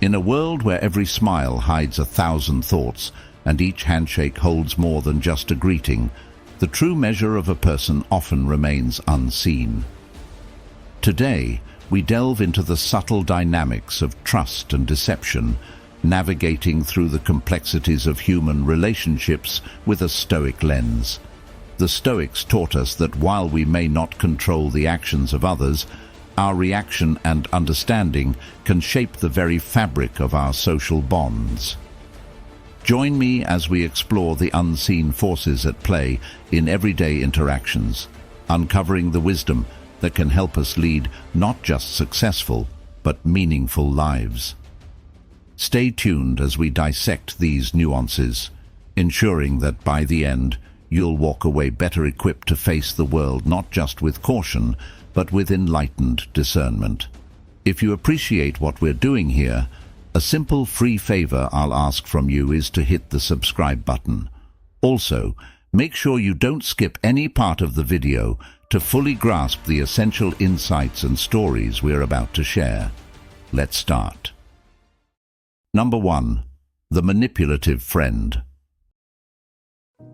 In a world where every smile hides 1,000 thoughts and each handshake holds more than just a greeting, the true measure of a person often remains unseen. Today, we delve into the subtle dynamics of trust and deception, navigating through the complexities of human relationships with a Stoic lens. The Stoics taught us that while we may not control the actions of others, our reaction and understanding can shape the very fabric of our social bonds. Join me as we explore the unseen forces at play in everyday interactions, uncovering the wisdom that can help us lead not just successful, but meaningful lives. Stay tuned as we dissect these nuances, ensuring that by the end, you'll walk away better equipped to face the world not just with caution, but with enlightened discernment. If you appreciate what we're doing here, a simple free favor I'll ask from you is to hit the subscribe button. Also, make sure you don't skip any part of the video to fully grasp the essential insights and stories we're about to share. Let's start. Number 1. The manipulative friend.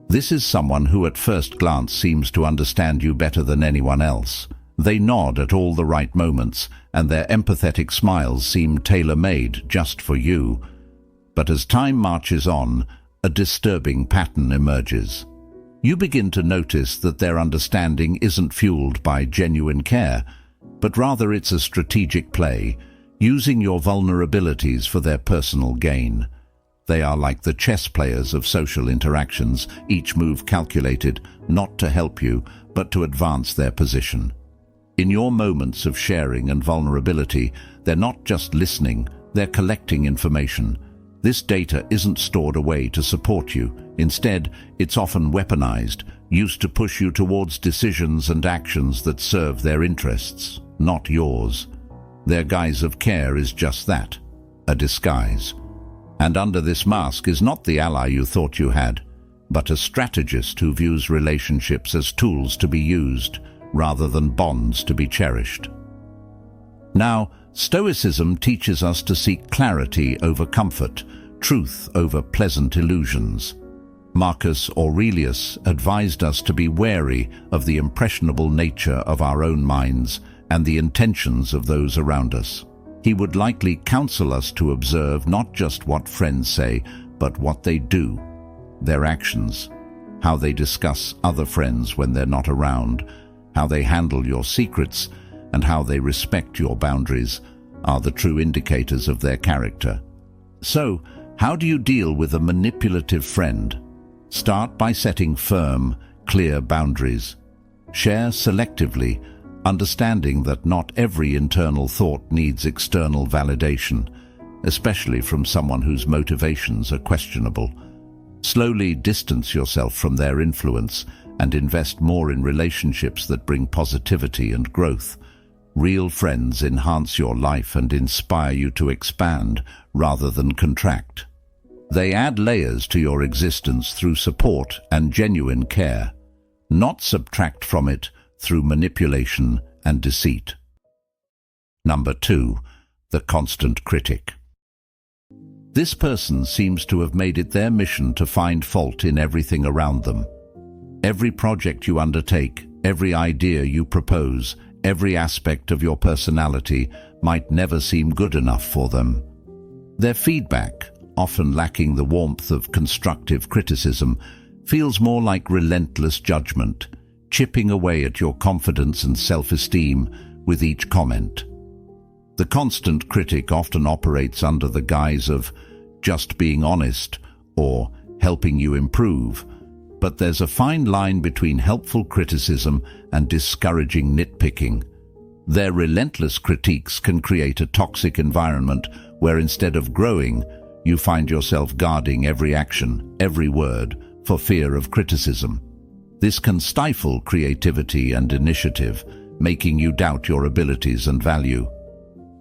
This is someone who at first glance seems to understand you better than anyone else. They nod at all the right moments, and their empathetic smiles seem tailor-made just for you. But as time marches on, a disturbing pattern emerges. You begin to notice that their understanding isn't fueled by genuine care, but rather it's a strategic play, using your vulnerabilities for their personal gain. They are like the chess players of social interactions, each move calculated not to help you, but to advance their position. In your moments of sharing and vulnerability, they're not just listening, they're collecting information. This data isn't stored away to support you. Instead, it's often weaponized, used to push you towards decisions and actions that serve their interests, not yours. Their guise of care is just that, a disguise. And under this mask is not the ally you thought you had, but a strategist who views relationships as tools to be used, rather than bonds to be cherished. Now, Stoicism teaches us to seek clarity over comfort, truth over pleasant illusions. Marcus Aurelius advised us to be wary of the impressionable nature of our own minds and the intentions of those around us. He would likely counsel us to observe not just what friends say, but what they do, their actions, how they discuss other friends when they're not around, how they handle your secrets, and how they respect your boundaries are the true indicators of their character. So, how do you deal with a manipulative friend? Start by setting firm, clear boundaries. Share selectively, understanding that not every internal thought needs external validation, especially from someone whose motivations are questionable. Slowly distance yourself from their influence and invest more in relationships that bring positivity and growth. Real friends enhance your life and inspire you to expand rather than contract. They add layers to your existence through support and genuine care, not subtract from it through manipulation and deceit. Number 2. The constant critic. This person seems to have made it their mission to find fault in everything around them. Every project you undertake, every idea you propose, every aspect of your personality might never seem good enough for them. Their feedback, often lacking the warmth of constructive criticism, feels more like relentless judgment, chipping away at your confidence and self-esteem with each comment. The constant critic often operates under the guise of just being honest or helping you improve, but there's a fine line between helpful criticism and discouraging nitpicking. Their relentless critiques can create a toxic environment where instead of growing, you find yourself guarding every action, every word, for fear of criticism. This can stifle creativity and initiative, making you doubt your abilities and value.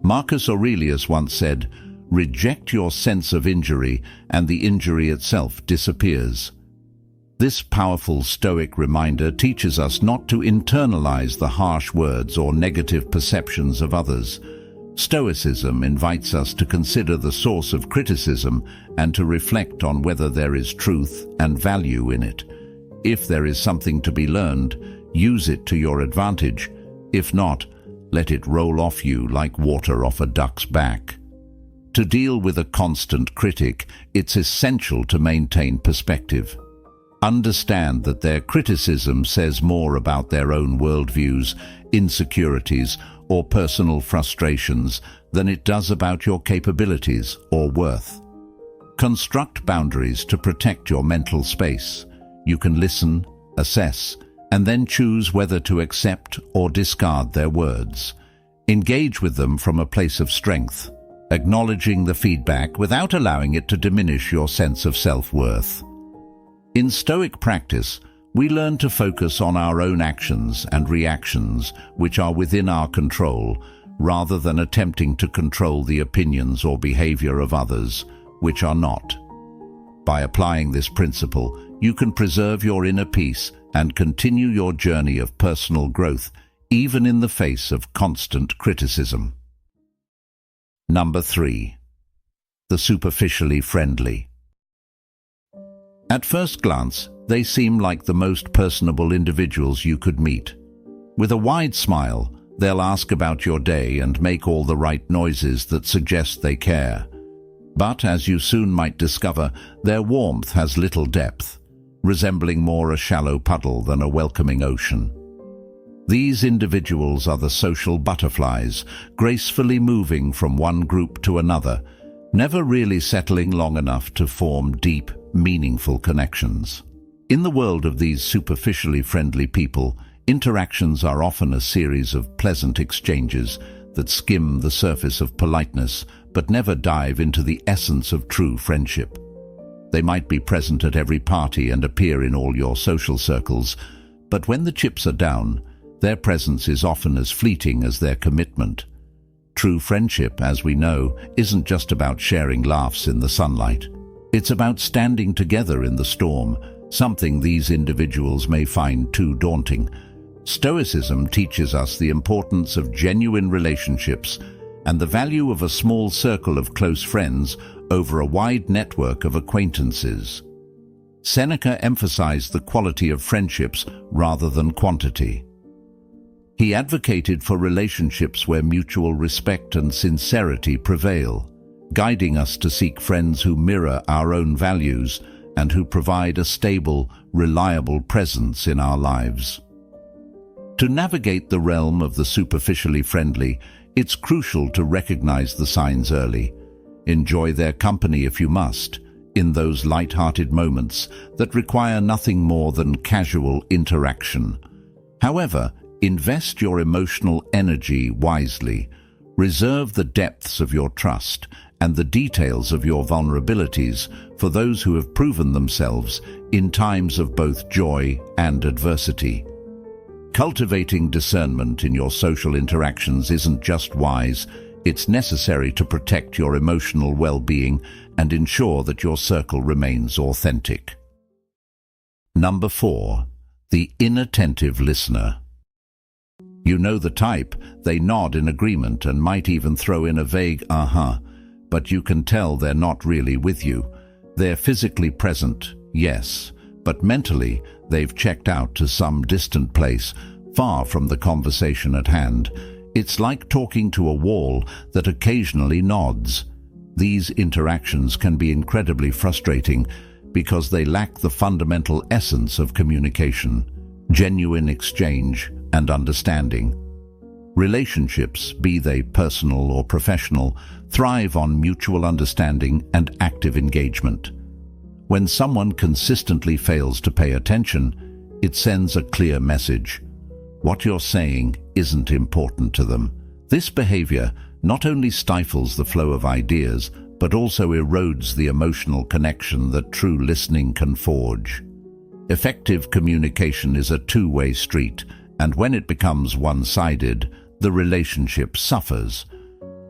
Marcus Aurelius once said, "Reject your sense of injury, and the injury itself disappears." This powerful Stoic reminder teaches us not to internalize the harsh words or negative perceptions of others, Stoicism invites us to consider the source of criticism and to reflect on whether there is truth and value in it. If there is something to be learned, use it to your advantage. If not, let it roll off you like water off a duck's back. To deal with a constant critic, it's essential to maintain perspective. Understand that their criticism says more about their own worldviews, insecurities, or personal frustrations than it does about your capabilities or worth. Construct boundaries to protect your mental space. You can listen, assess, and then choose whether to accept or discard their words. Engage with them from a place of strength, acknowledging the feedback without allowing it to diminish your sense of self-worth. In Stoic practice, we learn to focus on our own actions and reactions which are within our control, rather than attempting to control the opinions or behavior of others, which are not. By applying this principle, you can preserve your inner peace and continue your journey of personal growth, even in the face of constant criticism. Number 3. The superficially friendly. At first glance, they seem like the most personable individuals you could meet. With a wide smile, they'll ask about your day and make all the right noises that suggest they care. But, as you soon might discover, their warmth has little depth, resembling more a shallow puddle than a welcoming ocean. These individuals are the social butterflies, gracefully moving from one group to another, never really settling long enough to form deep, meaningful connections. In the world of these superficially friendly people, interactions are often a series of pleasant exchanges that skim the surface of politeness but never dive into the essence of true friendship. They might be present at every party and appear in all your social circles, but when the chips are down, their presence is often as fleeting as their commitment. True friendship, as we know, isn't just about sharing laughs in the sunlight. It's about standing together in the storm, something these individuals may find too daunting. Stoicism teaches us the importance of genuine relationships and the value of a small circle of close friends over a wide network of acquaintances. Seneca emphasized the quality of friendships rather than quantity. He advocated for relationships where mutual respect and sincerity prevail, guiding us to seek friends who mirror our own values and who provide a stable, reliable presence in our lives. To navigate the realm of the superficially friendly, it's crucial to recognize the signs early. Enjoy their company if you must, in those light-hearted moments that require nothing more than casual interaction. However, invest your emotional energy wisely. Reserve the depths of your trust and the details of your vulnerabilities for those who have proven themselves in times of both joy and adversity. Cultivating discernment in your social interactions isn't just wise, it's necessary to protect your emotional well-being and ensure that your circle remains authentic. Number 4. The inattentive listener. You know the type. They nod in agreement and might even throw in a vague "uh-huh," but you can tell they're not really with you. They're physically present, yes, but mentally they've checked out to some distant place, far from the conversation at hand. It's like talking to a wall that occasionally nods. These interactions can be incredibly frustrating because they lack the fundamental essence of communication, genuine exchange, and understanding. Relationships, be they personal or professional, thrive on mutual understanding and active engagement. When someone consistently fails to pay attention, it sends a clear message. What you're saying isn't important to them. This behavior not only stifles the flow of ideas, but also erodes the emotional connection that true listening can forge. Effective communication is a two-way street, and when it becomes one-sided, the relationship suffers.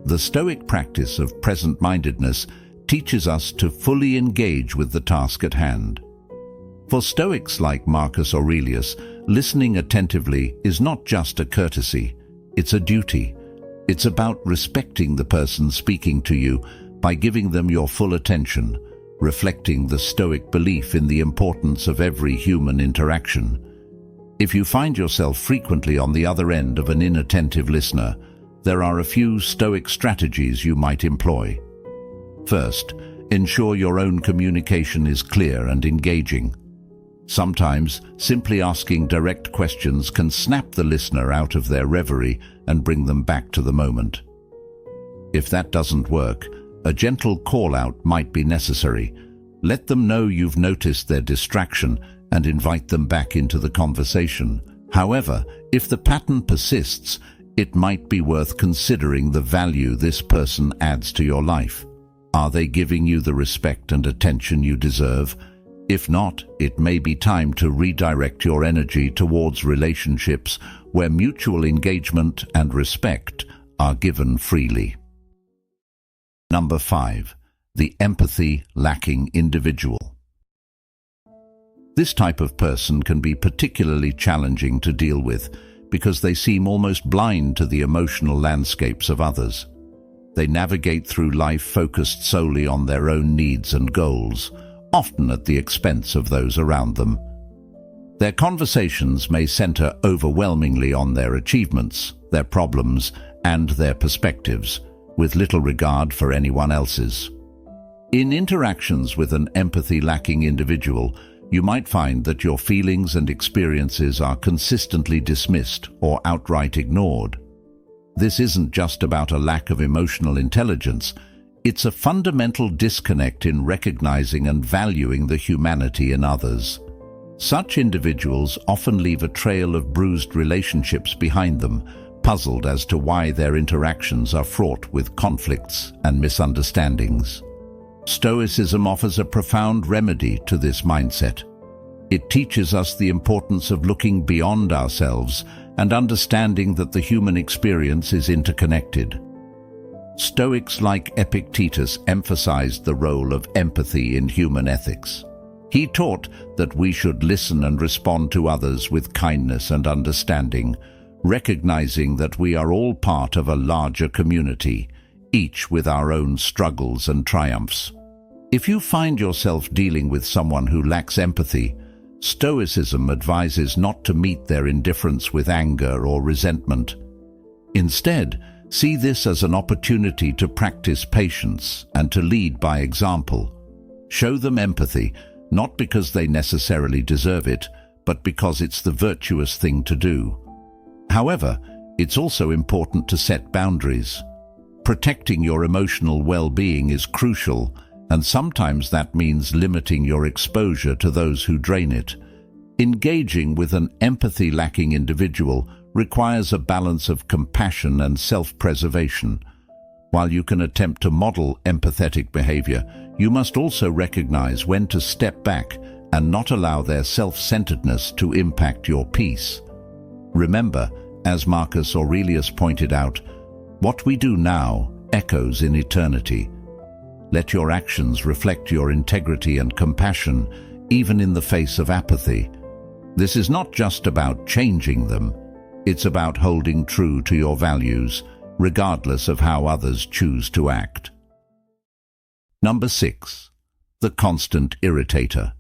The Stoic practice of present-mindedness teaches us to fully engage with the task at hand. For Stoics like Marcus Aurelius, listening attentively is not just a courtesy, it's a duty. It's about respecting the person speaking to you by giving them your full attention, reflecting the Stoic belief in the importance of every human interaction. If you find yourself frequently on the other end of an inattentive listener, there are a few Stoic strategies you might employ. First, ensure your own communication is clear and engaging. Sometimes, simply asking direct questions can snap the listener out of their reverie and bring them back to the moment. If that doesn't work, a gentle call-out might be necessary. Let them know you've noticed their distraction and invite them back into the conversation. However, if the pattern persists, it might be worth considering the value this person adds to your life. Are they giving you the respect and attention you deserve? If not, it may be time to redirect your energy towards relationships where mutual engagement and respect are given freely. Number 5. The empathy-lacking individual. This type of person can be particularly challenging to deal with because they seem almost blind to the emotional landscapes of others. They navigate through life focused solely on their own needs and goals, often at the expense of those around them. Their conversations may center overwhelmingly on their achievements, their problems, and their perspectives, with little regard for anyone else's. In interactions with an empathy-lacking individual, you might find that your feelings and experiences are consistently dismissed or outright ignored. This isn't just about a lack of emotional intelligence. It's a fundamental disconnect in recognizing and valuing the humanity in others. Such individuals often leave a trail of bruised relationships behind them, puzzled as to why their interactions are fraught with conflicts and misunderstandings. Stoicism offers a profound remedy to this mindset. It teaches us the importance of looking beyond ourselves and understanding that the human experience is interconnected. Stoics like Epictetus emphasized the role of empathy in human ethics. He taught that we should listen and respond to others with kindness and understanding, recognizing that we are all part of a larger community, each with our own struggles and triumphs. If you find yourself dealing with someone who lacks empathy, Stoicism advises not to meet their indifference with anger or resentment. Instead, see this as an opportunity to practice patience and to lead by example. Show them empathy, not because they necessarily deserve it, but because it's the virtuous thing to do. However, it's also important to set boundaries. Protecting your emotional well-being is crucial, and sometimes that means limiting your exposure to those who drain it. Engaging with an empathy-lacking individual requires a balance of compassion and self-preservation. While you can attempt to model empathetic behavior, you must also recognize when to step back and not allow their self-centeredness to impact your peace. Remember, as Marcus Aurelius pointed out, what we do now echoes in eternity. Let your actions reflect your integrity and compassion, even in the face of apathy. This is not just about changing them. It's about holding true to your values, regardless of how others choose to act. Number 6. The constant irritator.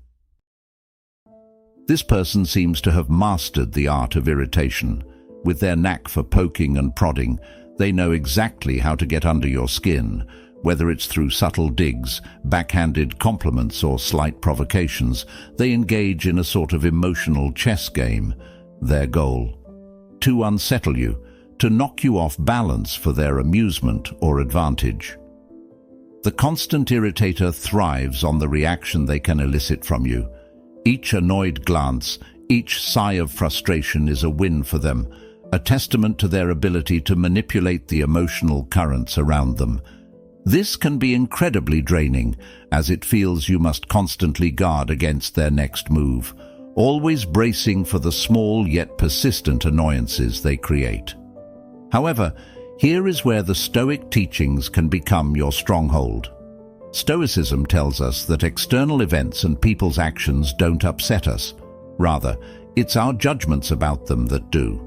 This person seems to have mastered the art of irritation. With their knack for poking and prodding, they know exactly how to get under your skin, whether it's through subtle digs, backhanded compliments, or slight provocations. They engage in a sort of emotional chess game. Their goal: to unsettle you, to knock you off balance for their amusement or advantage. The constant irritator thrives on the reaction they can elicit from you. Each annoyed glance, each sigh of frustration is a win for them, a testament to their ability to manipulate the emotional currents around them. This can be incredibly draining, as it feels you must constantly guard against their next move, always bracing for the small yet persistent annoyances they create. However, here is where the Stoic teachings can become your stronghold. Stoicism tells us that external events and people's actions don't upset us. Rather, it's our judgments about them that do.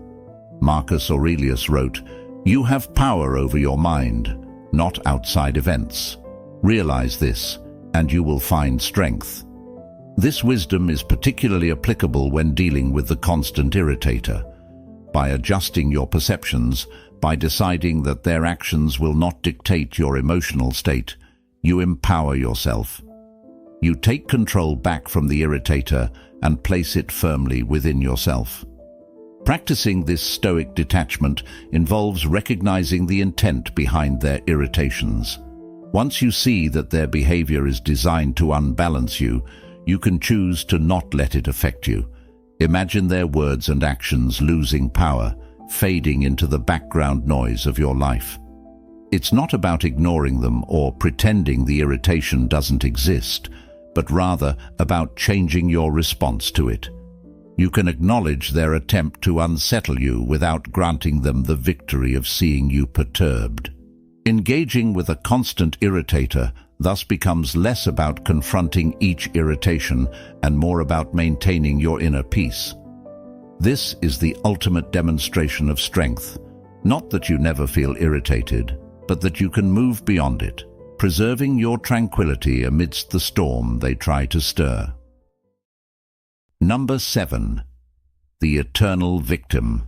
Marcus Aurelius wrote, You have power over your mind, not outside events. Realize this, and you will find strength. This wisdom is particularly applicable when dealing with the constant irritator. By adjusting your perceptions, by deciding that their actions will not dictate your emotional state, you empower yourself. You take control back from the irritator and place it firmly within yourself. Practicing this Stoic detachment involves recognizing the intent behind their irritations. Once you see that their behavior is designed to unbalance you, you can choose to not let it affect you. Imagine their words and actions losing power, fading into the background noise of your life. It's not about ignoring them or pretending the irritation doesn't exist, but rather about changing your response to it. You can acknowledge their attempt to unsettle you without granting them the victory of seeing you perturbed. Engaging with a constant irritator thus becomes less about confronting each irritation and more about maintaining your inner peace. This is the ultimate demonstration of strength, not that you never feel irritated, but that you can move beyond it, preserving your tranquility amidst the storm they try to stir. Number 7. The eternal victim.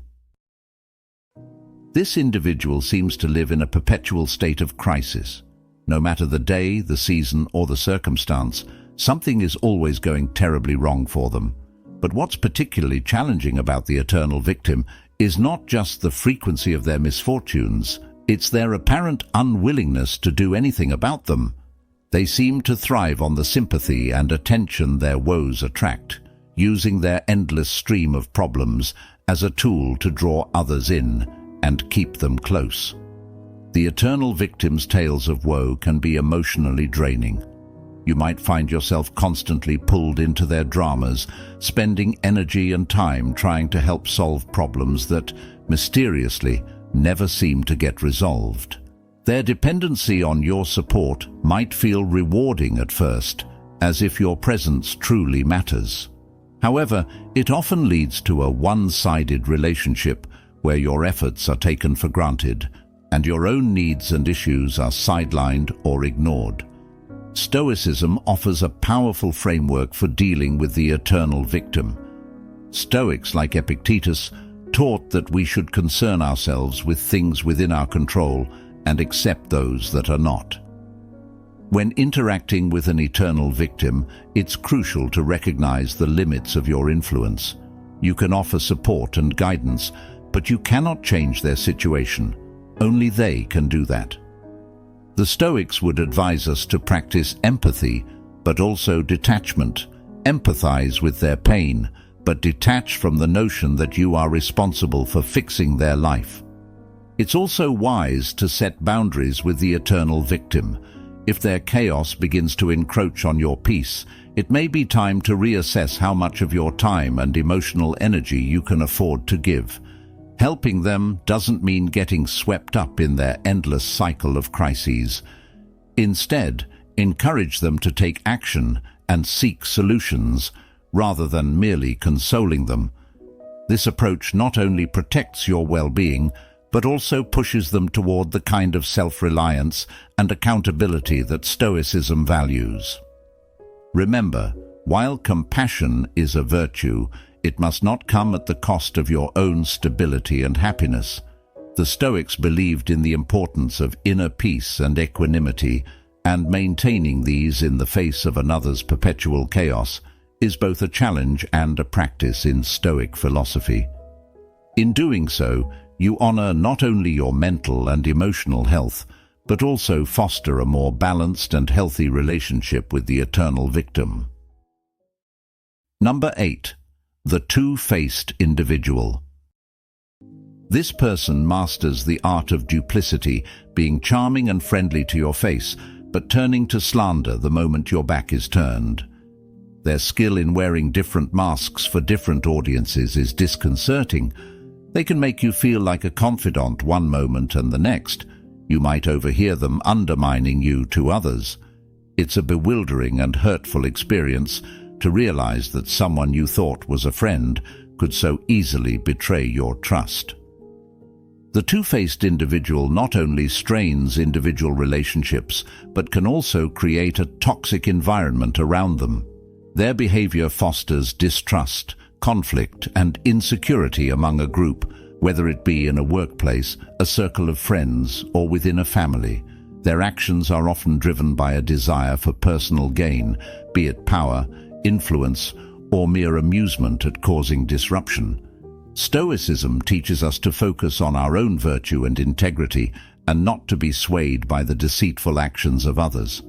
This individual seems to live in a perpetual state of crisis. No matter the day, the season, or the circumstance, something is always going terribly wrong for them. But what's particularly challenging about the eternal victim is not just the frequency of their misfortunes, it's their apparent unwillingness to do anything about them. They seem to thrive on the sympathy and attention their woes attract, using their endless stream of problems as a tool to draw others in and keep them close. The eternal victim's tales of woe can be emotionally draining. You might find yourself constantly pulled into their dramas, spending energy and time trying to help solve problems that, mysteriously, never seem to get resolved. Their dependency on your support might feel rewarding at first, as if your presence truly matters. However, it often leads to a one-sided relationship where your efforts are taken for granted and your own needs and issues are sidelined or ignored. Stoicism offers a powerful framework for dealing with the eternal victim. Stoics like Epictetus taught that we should concern ourselves with things within our control and accept those that are not. When interacting with an eternal victim, it's crucial to recognize the limits of your influence. You can offer support and guidance, but you cannot change their situation. Only they can do that. The Stoics would advise us to practice empathy, but also detachment. Empathize with their pain, but detach from the notion that you are responsible for fixing their life. It's also wise to set boundaries with the eternal victim. If their chaos begins to encroach on your peace, it may be time to reassess how much of your time and emotional energy you can afford to give. Helping them doesn't mean getting swept up in their endless cycle of crises. Instead, encourage them to take action and seek solutions, rather than merely consoling them. This approach not only protects your well-being, but also pushes them toward the kind of self-reliance and accountability that Stoicism values. Remember, while compassion is a virtue, it must not come at the cost of your own stability and happiness. The Stoics believed in the importance of inner peace and equanimity, and maintaining these in the face of another's perpetual chaos is both a challenge and a practice in Stoic philosophy. In doing so, you honor not only your mental and emotional health, but also foster a more balanced and healthy relationship with the eternal victim. Number 8. The two-faced individual. This person masters the art of duplicity, being charming and friendly to your face, but turning to slander the moment your back is turned. Their skill in wearing different masks for different audiences is disconcerting. They can make you feel like a confidant one moment, and the next, you might overhear them undermining you to others. It's a bewildering and hurtful experience to realize that someone you thought was a friend could so easily betray your trust. The two-faced individual not only strains individual relationships, but can also create a toxic environment around them. Their behavior fosters distrust, conflict, and insecurity among a group, whether it be in a workplace, a circle of friends, or within a family. Their actions are often driven by a desire for personal gain, be it power, influence, or mere amusement at causing disruption. Stoicism teaches us to focus on our own virtue and integrity and not to be swayed by the deceitful actions of others.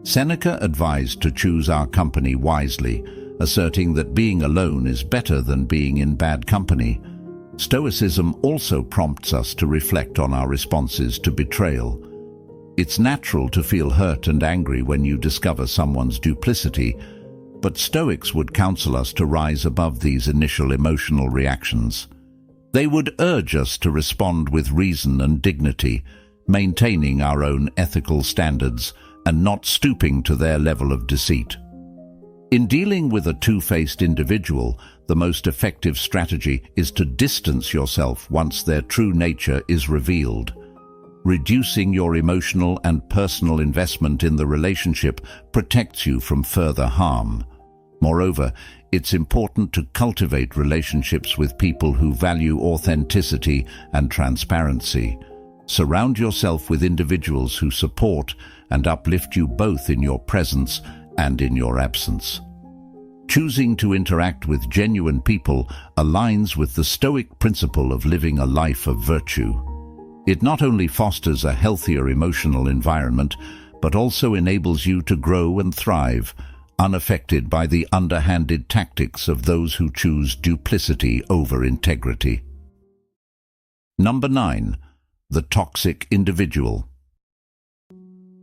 Seneca advised to choose our company wisely, asserting that being alone is better than being in bad company. Stoicism also prompts us to reflect on our responses to betrayal. It's natural to feel hurt and angry when you discover someone's duplicity, but Stoics would counsel us to rise above these initial emotional reactions. They would urge us to respond with reason and dignity, maintaining our own ethical standards and not stooping to their level of deceit. In dealing with a two-faced individual, the most effective strategy is to distance yourself once their true nature is revealed. Reducing your emotional and personal investment in the relationship protects you from further harm. Moreover, it's important to cultivate relationships with people who value authenticity and transparency. Surround yourself with individuals who support and uplift you both in your presence and in your absence. Choosing to interact with genuine people aligns with the Stoic principle of living a life of virtue. It not only fosters a healthier emotional environment, but also enables you to grow and thrive, unaffected by the underhanded tactics of those who choose duplicity over integrity. Number 9. The toxic individual.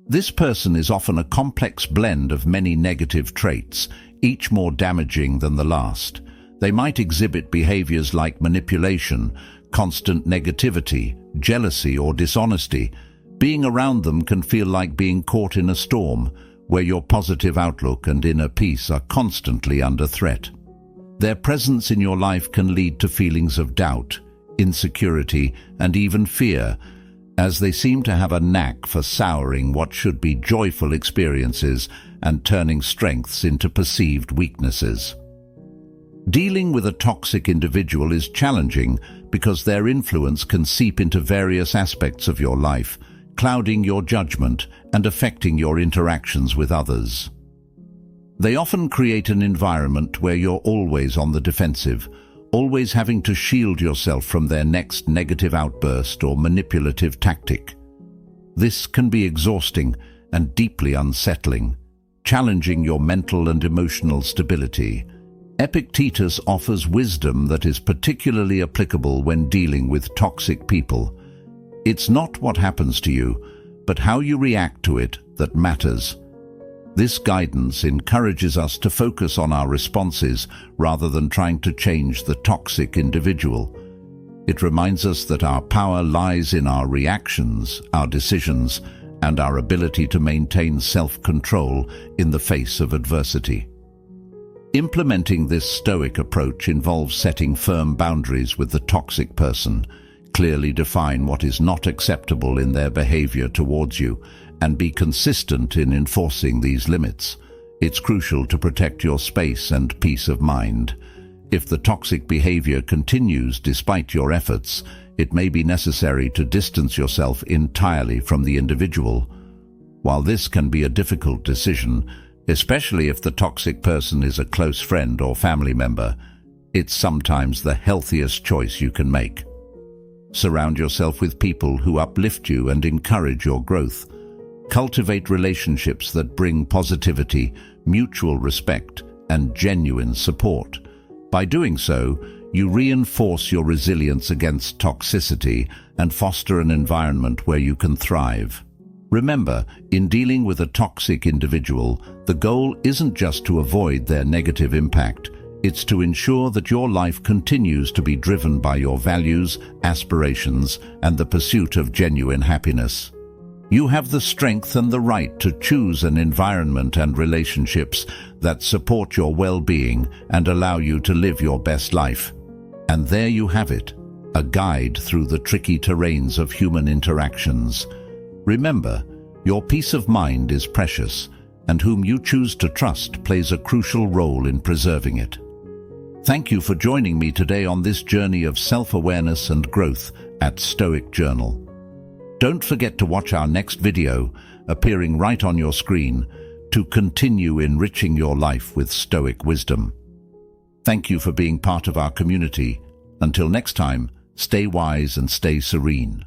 This person is often a complex blend of many negative traits, each more damaging than the last. They might exhibit behaviors like manipulation, constant negativity, jealousy, or dishonesty. Being around them can feel like being caught in a storm, where your positive outlook and inner peace are constantly under threat. Their presence in your life can lead to feelings of doubt, insecurity, and even fear, as they seem to have a knack for souring what should be joyful experiences and turning strengths into perceived weaknesses. Dealing with a toxic individual is challenging because their influence can seep into various aspects of your life, clouding your judgment and affecting your interactions with others. They often create an environment where you're always on the defensive, always having to shield yourself from their next negative outburst or manipulative tactic. This can be exhausting and deeply unsettling, challenging your mental and emotional stability. Epictetus offers wisdom that is particularly applicable when dealing with toxic people. It's not what happens to you, but how you react to it that matters. This guidance encourages us to focus on our responses rather than trying to change the toxic individual. It reminds us that our power lies in our reactions, our decisions, and our ability to maintain self-control in the face of adversity. Implementing this Stoic approach involves setting firm boundaries with the toxic person, clearly define what is not acceptable in their behavior towards you, and be consistent in enforcing these limits. It's crucial to protect your space and peace of mind. If the toxic behavior continues despite your efforts, it may be necessary to distance yourself entirely from the individual. While this can be a difficult decision, especially if the toxic person is a close friend or family member, it's sometimes the healthiest choice you can make. Surround yourself with people who uplift you and encourage your growth. Cultivate relationships that bring positivity, mutual respect, and genuine support. By doing so, you reinforce your resilience against toxicity and foster an environment where you can thrive. Remember, in dealing with a toxic individual, the goal isn't just to avoid their negative impact. It's to ensure that your life continues to be driven by your values, aspirations, and the pursuit of genuine happiness. You have the strength and the right to choose an environment and relationships that support your well-being and allow you to live your best life. And there you have it, a guide through the tricky terrains of human interactions. Remember, your peace of mind is precious, and whom you choose to trust plays a crucial role in preserving it. Thank you for joining me today on this journey of self-awareness and growth at Stoic Journal. Don't forget to watch our next video, appearing right on your screen, to continue enriching your life with Stoic wisdom. Thank you for being part of our community. Until next time, stay wise and stay serene.